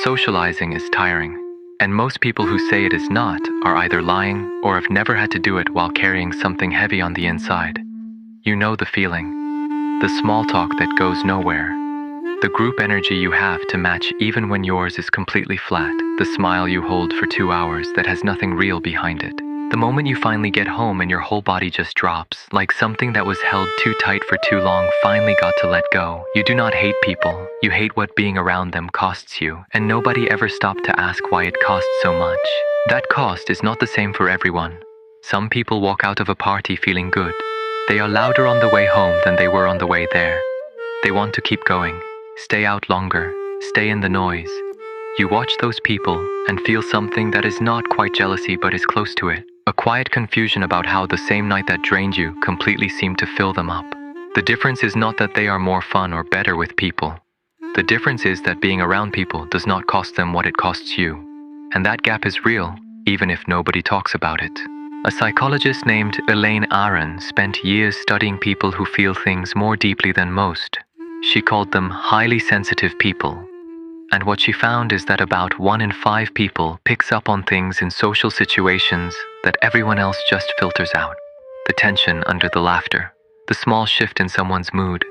Socializing is tiring, and most people who say it is not are either lying or have never had to do it while carrying something heavy on the inside. You know the feeling, the small talk that goes nowhere, the group energy you have to match even when yours is completely flat, the smile you hold for 2 hours that has nothing real behind it. The moment you finally get home and your whole body just drops, like something that was held too tight for too long finally got to let go. You do not hate people, you hate what being around them costs you, and nobody ever stopped to ask why it costs so much. That cost is not the same for everyone. Some people walk out of a party feeling good. They are louder on the way home than they were on the way there. They want to keep going, stay out longer, stay in the noise. You watch those people and feel something that is not quite jealousy but is close to it. A quiet confusion about how the same night that drained you completely seemed to fill them up. The difference is not that they are more fun or better with people. The difference is that being around people does not cost them what it costs you. And that gap is real, even if nobody talks about it. A psychologist named Elaine Aron spent years studying people who feel things more deeply than most. She called them highly sensitive people. And what she found is that about 1 in 5 people picks up on things in social situations that everyone else just filters out. The tension under the laughter, the small shift in someone's mood,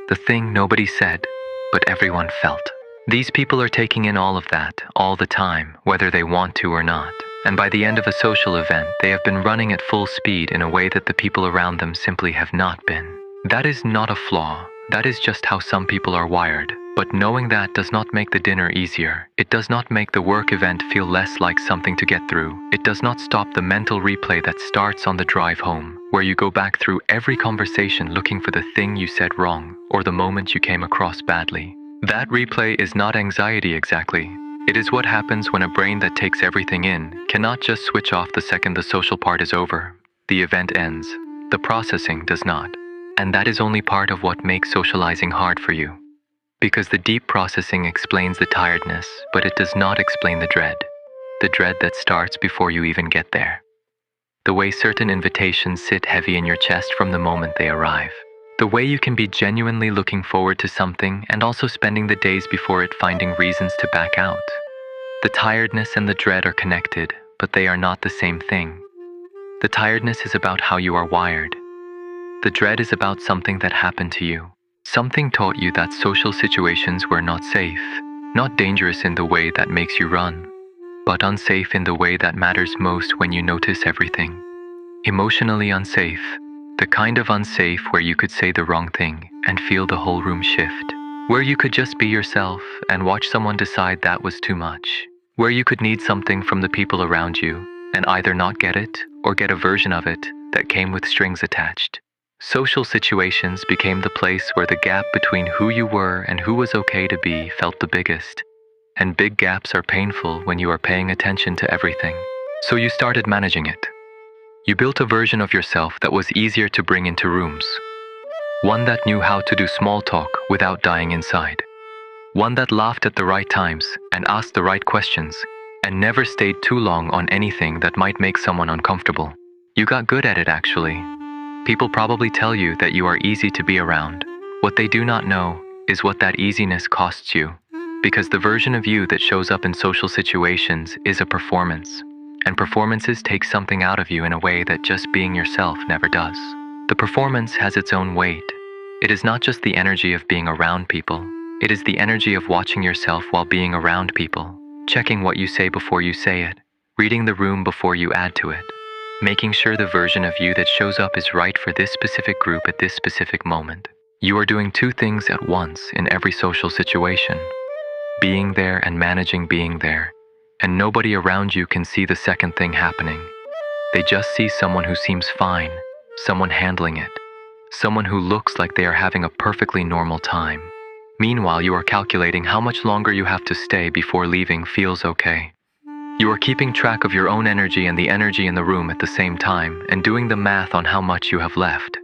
the thing nobody said, but everyone felt. These people are taking in all of that, all the time, whether they want to or not. And by the end of a social event, they have been running at full speed in a way that the people around them simply have not been. That is not a flaw. That is just how some people are wired. But knowing that does not make the dinner easier. It does not make the work event feel less like something to get through. It does not stop the mental replay that starts on the drive home, where you go back through every conversation looking for the thing you said wrong or the moment you came across badly. That replay is not anxiety exactly. It is what happens when a brain that takes everything in cannot just switch off the second the social part is over. The event ends. The processing does not. And that is only part of what makes socializing hard for you. Because the deep processing explains the tiredness, but it does not explain the dread that starts before you even get there. The way certain invitations sit heavy in your chest from the moment they arrive. The way you can be genuinely looking forward to something and also spending the days before it finding reasons to back out. The tiredness and the dread are connected, but they are not the same thing. The tiredness is about how you are wired. The dread is about something that happened to you. Something taught you that social situations were not safe, not dangerous in the way that makes you run, but unsafe in the way that matters most when you notice everything. Emotionally unsafe, the kind of unsafe where you could say the wrong thing and feel the whole room shift, where you could just be yourself and watch someone decide that was too much, where you could need something from the people around you and either not get it or get a version of it that came with strings attached. Social situations became the place where the gap between who you were and who was okay to be felt the biggest. And big gaps are painful when you are paying attention to everything. So you started managing it. You built a version of yourself that was easier to bring into rooms. One that knew how to do small talk without dying inside. One that laughed at the right times and asked the right questions and never stayed too long on anything that might make someone uncomfortable. You got good at it actually. People probably tell you that you are easy to be around. What they do not know is what that easiness costs you. Because the version of you that shows up in social situations is a performance. And performances take something out of you in a way that just being yourself never does. The performance has its own weight. It is not just the energy of being around people. It is the energy of watching yourself while being around people. Checking what you say before you say it. Reading the room before you add to it. Making sure the version of you that shows up is right for this specific group at this specific moment. You are doing 2 things at once in every social situation. Being there and managing being there. And nobody around you can see the second thing happening. They just see someone who seems fine, someone handling it, someone who looks like they are having a perfectly normal time. Meanwhile, you are calculating how much longer you have to stay before leaving feels okay. You are keeping track of your own energy and the energy in the room at the same time and doing the math on how much you have left.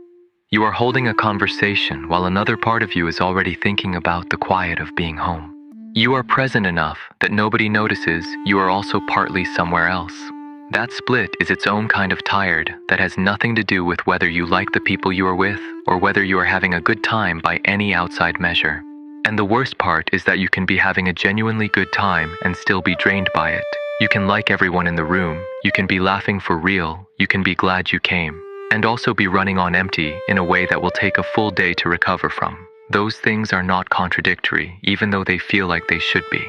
You are holding a conversation while another part of you is already thinking about the quiet of being home. You are present enough that nobody notices you are also partly somewhere else. That split is its own kind of tired that has nothing to do with whether you like the people you are with or whether you are having a good time by any outside measure. And the worst part is that you can be having a genuinely good time and still be drained by it. You can like everyone in the room, you can be laughing for real, you can be glad you came, and also be running on empty in a way that will take a full day to recover from. Those things are not contradictory, even though they feel like they should be.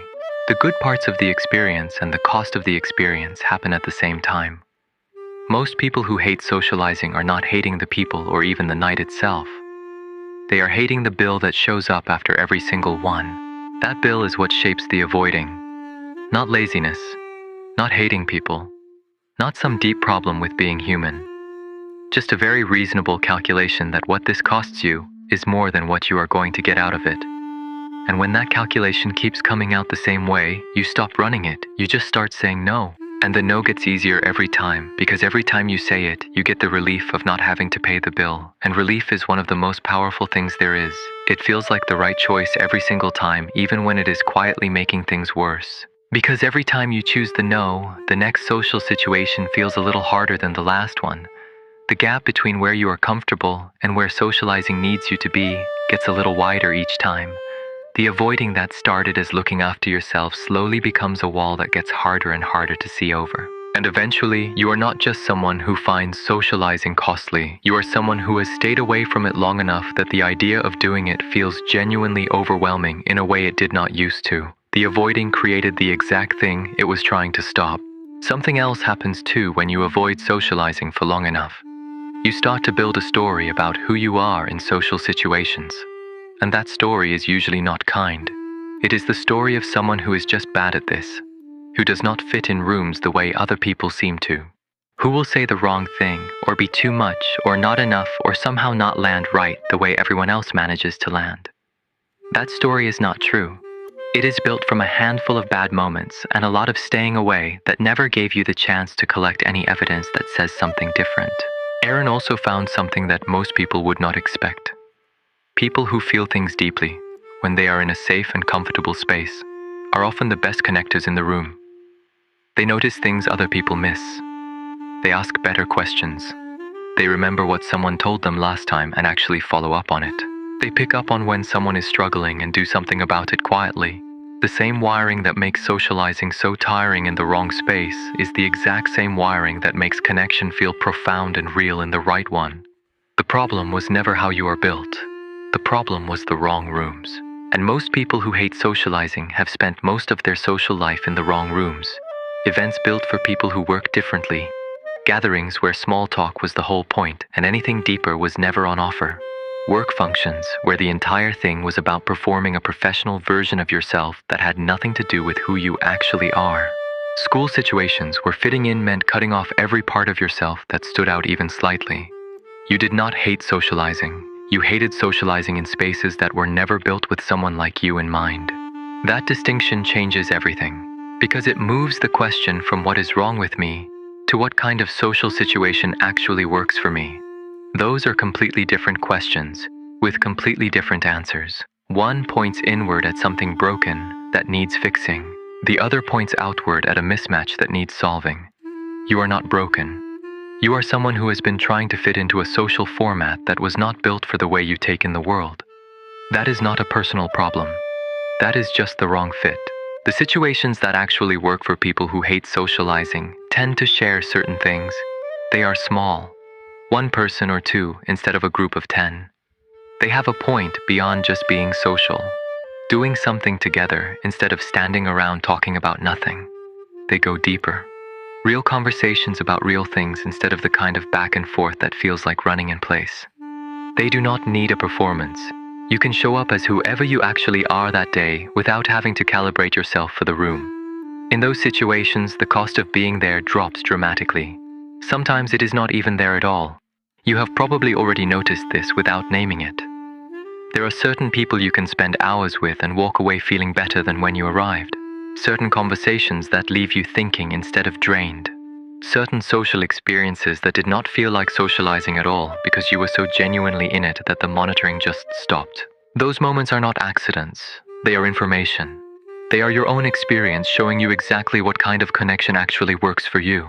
The good parts of the experience and the cost of the experience happen at the same time. Most people who hate socializing are not hating the people or even the night itself. They are hating the bill that shows up after every single one. That bill is what shapes the avoiding. Not laziness, not hating people, not some deep problem with being human. Just a very reasonable calculation that what this costs you is more than what you are going to get out of it. And when that calculation keeps coming out the same way, you stop running it. You just start saying no. And the no gets easier every time, because every time you say it, you get the relief of not having to pay the bill. And relief is one of the most powerful things there is. It feels like the right choice every single time, even when it is quietly making things worse. Because every time you choose the no, the next social situation feels a little harder than the last one. The gap between where you are comfortable and where socializing needs you to be gets a little wider each time. The avoiding that started as looking after yourself slowly becomes a wall that gets harder and harder to see over. And eventually, you are not just someone who finds socializing costly. You are someone who has stayed away from it long enough that the idea of doing it feels genuinely overwhelming in a way it did not used to. The avoiding created the exact thing it was trying to stop. Something else happens too when you avoid socializing for long enough. You start to build a story about who you are in social situations. And that story is usually not kind. It is the story of someone who is just bad at this, who does not fit in rooms the way other people seem to, who will say the wrong thing, or be too much, or not enough, or somehow not land right the way everyone else manages to land. That story is not true. It is built from a handful of bad moments and a lot of staying away that never gave you the chance to collect any evidence that says something different. Aron also found something that most people would not expect. People who feel things deeply, when they are in a safe and comfortable space, are often the best connectors in the room. They notice things other people miss. They ask better questions. They remember what someone told them last time and actually follow up on it. They pick up on when someone is struggling and do something about it quietly. The same wiring that makes socializing so tiring in the wrong space is the exact same wiring that makes connection feel profound and real in the right one. The problem was never how you are built. The problem was the wrong rooms. And most people who hate socializing have spent most of their social life in the wrong rooms. Events built for people who work differently. Gatherings where small talk was the whole point and anything deeper was never on offer. Work functions where the entire thing was about performing a professional version of yourself that had nothing to do with who you actually are. School situations where fitting in meant cutting off every part of yourself that stood out even slightly. You did not hate socializing. You hated socializing in spaces that were never built with someone like you in mind. That distinction changes everything, because it moves the question from what is wrong with me to what kind of social situation actually works for me. Those are completely different questions, with completely different answers. One points inward at something broken that needs fixing. The other points outward at a mismatch that needs solving. You are not broken. You are someone who has been trying to fit into a social format that was not built for the way you take in the world. That is not a personal problem. That is just the wrong fit. The situations that actually work for people who hate socializing tend to share certain things. They are small. One person or two instead of a group of 10. They have a point beyond just being social. Doing something together instead of standing around talking about nothing. They go deeper. Real conversations about real things instead of the kind of back and forth that feels like running in place. They do not need a performance. You can show up as whoever you actually are that day without having to calibrate yourself for the room. In those situations, the cost of being there drops dramatically. Sometimes it is not even there at all. You have probably already noticed this without naming it. There are certain people you can spend hours with and walk away feeling better than when you arrived. Certain conversations that leave you thinking instead of drained. Certain social experiences that did not feel like socializing at all because you were so genuinely in it that the monitoring just stopped. Those moments are not accidents. They are information. They are your own experience showing you exactly what kind of connection actually works for you.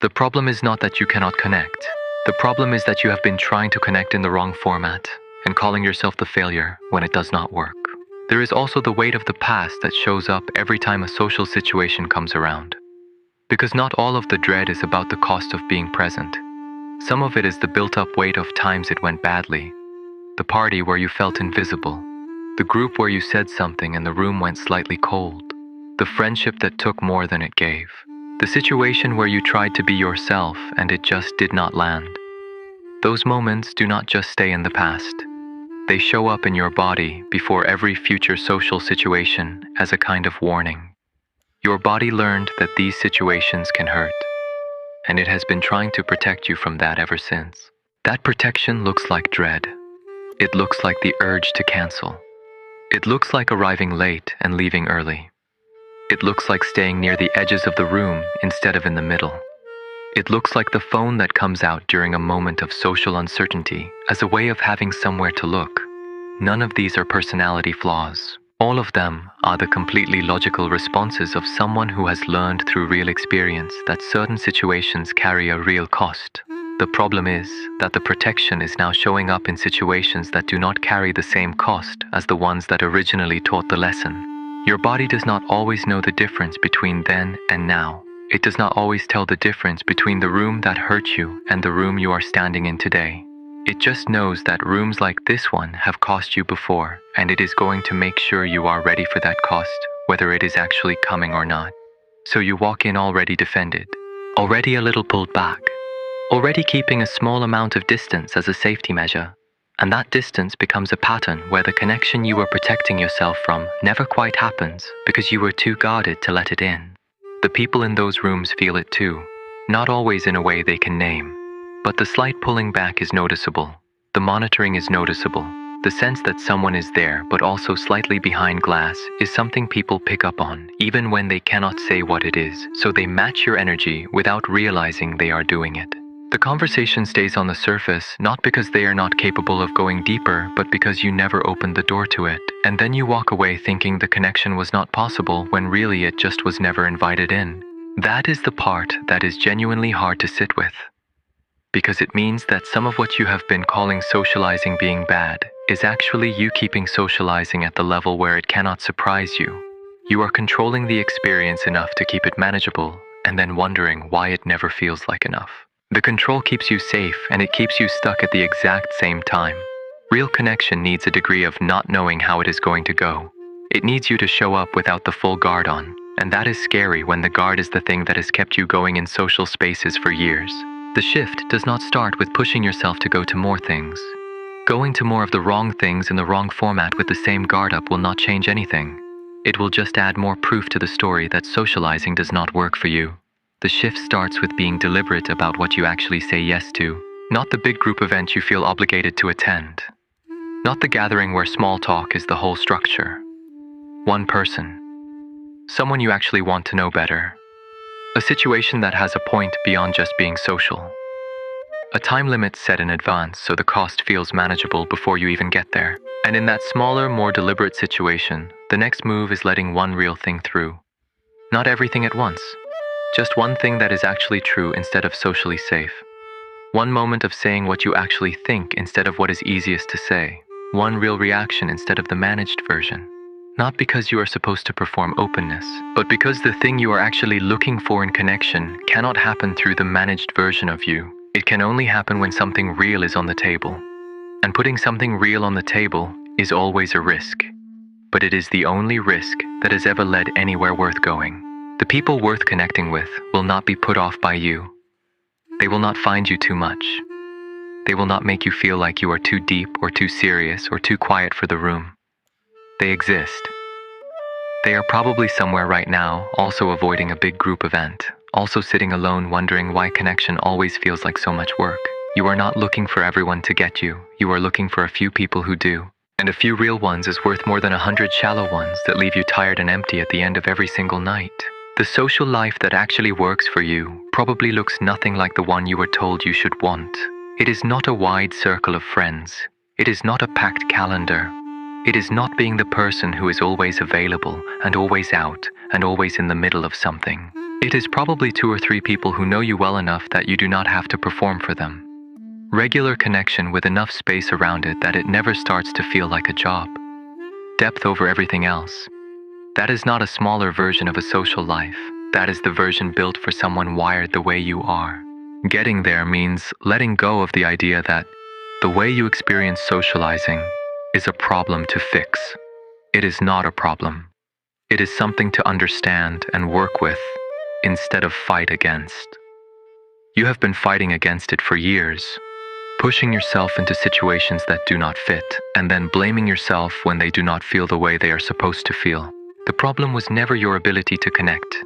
The problem is not that you cannot connect. The problem is that you have been trying to connect in the wrong format and calling yourself the failure when it does not work. There is also the weight of the past that shows up every time a social situation comes around. Because not all of the dread is about the cost of being present. Some of it is the built-up weight of times it went badly. The party where you felt invisible. The group where you said something and the room went slightly cold. The friendship that took more than it gave. The situation where you tried to be yourself and it just did not land. Those moments do not just stay in the past. They show up in your body before every future social situation as a kind of warning. Your body learned that these situations can hurt, and it has been trying to protect you from that ever since. That protection looks like dread. It looks like the urge to cancel. It looks like arriving late and leaving early. It looks like staying near the edges of the room instead of in the middle. It looks like the phone that comes out during a moment of social uncertainty as a way of having somewhere to look. None of these are personality flaws. All of them are the completely logical responses of someone who has learned through real experience that certain situations carry a real cost. The problem is that the protection is now showing up in situations that do not carry the same cost as the ones that originally taught the lesson. Your body does not always know the difference between then and now. It does not always tell the difference between the room that hurt you and the room you are standing in today. It just knows that rooms like this one have cost you before, and it is going to make sure you are ready for that cost, whether it is actually coming or not. So you walk in already defended, already a little pulled back, already keeping a small amount of distance as a safety measure. And that distance becomes a pattern where the connection you were protecting yourself from never quite happens because you were too guarded to let it in. The people in those rooms feel it too, not always in a way they can name. But the slight pulling back is noticeable. The monitoring is noticeable. The sense that someone is there but also slightly behind glass is something people pick up on, even when they cannot say what it is, so they match your energy without realizing they are doing it. The conversation stays on the surface not because they are not capable of going deeper, but because you never opened the door to it, and then you walk away thinking the connection was not possible when really it just was never invited in. That is the part that is genuinely hard to sit with. Because it means that some of what you have been calling socializing being bad is actually you keeping socializing at the level where it cannot surprise you. You are controlling the experience enough to keep it manageable, and then wondering why it never feels like enough. The control keeps you safe, and it keeps you stuck at the exact same time. Real connection needs a degree of not knowing how it is going to go. It needs you to show up without the full guard on, and that is scary when the guard is the thing that has kept you going in social spaces for years. The shift does not start with pushing yourself to go to more things. Going to more of the wrong things in the wrong format with the same guard up will not change anything. It will just add more proof to the story that socializing does not work for you. The shift starts with being deliberate about what you actually say yes to, not the big group event you feel obligated to attend. Not the gathering where small talk is the whole structure. One person. Someone you actually want to know better. A situation that has a point beyond just being social. A time limit set in advance so the cost feels manageable before you even get there. And in that smaller, more deliberate situation, the next move is letting one real thing through. Not everything at once. Just one thing that is actually true instead of socially safe. One moment of saying what you actually think instead of what is easiest to say. One real reaction instead of the managed version. Not because you are supposed to perform openness, but because the thing you are actually looking for in connection cannot happen through the managed version of you. It can only happen when something real is on the table. And putting something real on the table is always a risk. But it is the only risk that has ever led anywhere worth going. The people worth connecting with will not be put off by you. They will not find you too much. They will not make you feel like you are too deep or too serious or too quiet for the room. They exist. They are probably somewhere right now, also avoiding a big group event, also sitting alone wondering why connection always feels like so much work. You are not looking for everyone to get you. You are looking for a few people who do. And a few real ones is worth more than 100 shallow ones that leave you tired and empty at the end of every single night. The social life that actually works for you probably looks nothing like the one you were told you should want. It is not a wide circle of friends. It is not a packed calendar. It is not being the person who is always available and always out and always in the middle of something. It is probably 2 or 3 people who know you well enough that you do not have to perform for them. Regular connection with enough space around it that it never starts to feel like a job. depth over everything else. That is not a smaller version of a social life. That is the version built for someone wired the way you are. Getting there means letting go of the idea that the way you experience socializing is a problem to fix. It is not a problem. It is something to understand and work with instead of fight against. You have been fighting against it for years, pushing yourself into situations that do not fit, and then blaming yourself when they do not feel the way they are supposed to feel. The problem was never your ability to connect.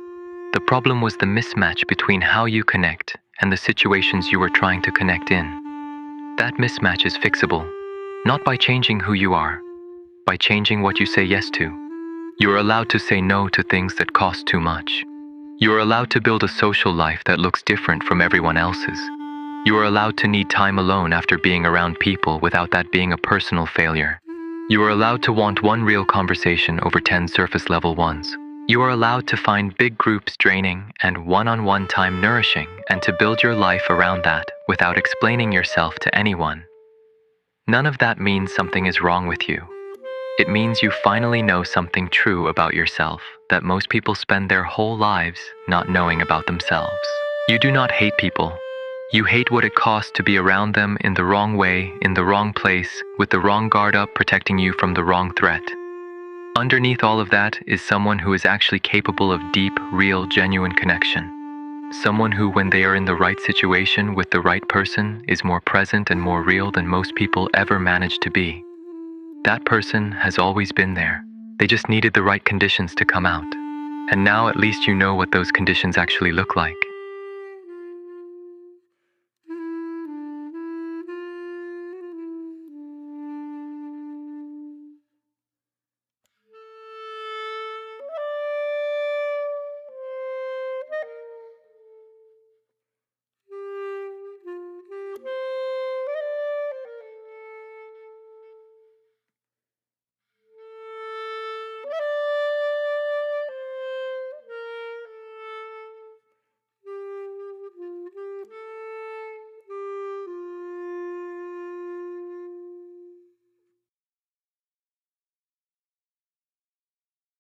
The problem was the mismatch between how you connect and the situations you were trying to connect in. That mismatch is fixable, not by changing who you are, by changing what you say yes to. You are allowed to say no to things that cost too much. You are allowed to build a social life that looks different from everyone else's. You are allowed to need time alone after being around people without that being a personal failure. You are allowed to want one real conversation over 10 surface level ones. You are allowed to find big groups draining and one-on-one time nourishing, and to build your life around that without explaining yourself to anyone. None of that means something is wrong with you. It means you finally know something true about yourself that most people spend their whole lives not knowing about themselves. You do not hate people. You hate what it costs to be around them in the wrong way, in the wrong place, with the wrong guard up protecting you from the wrong threat. Underneath all of that is someone who is actually capable of deep, real, genuine connection. Someone who, when they are in the right situation with the right person, is more present and more real than most people ever manage to be. That person has always been there. They just needed the right conditions to come out. And now at least you know what those conditions actually look like.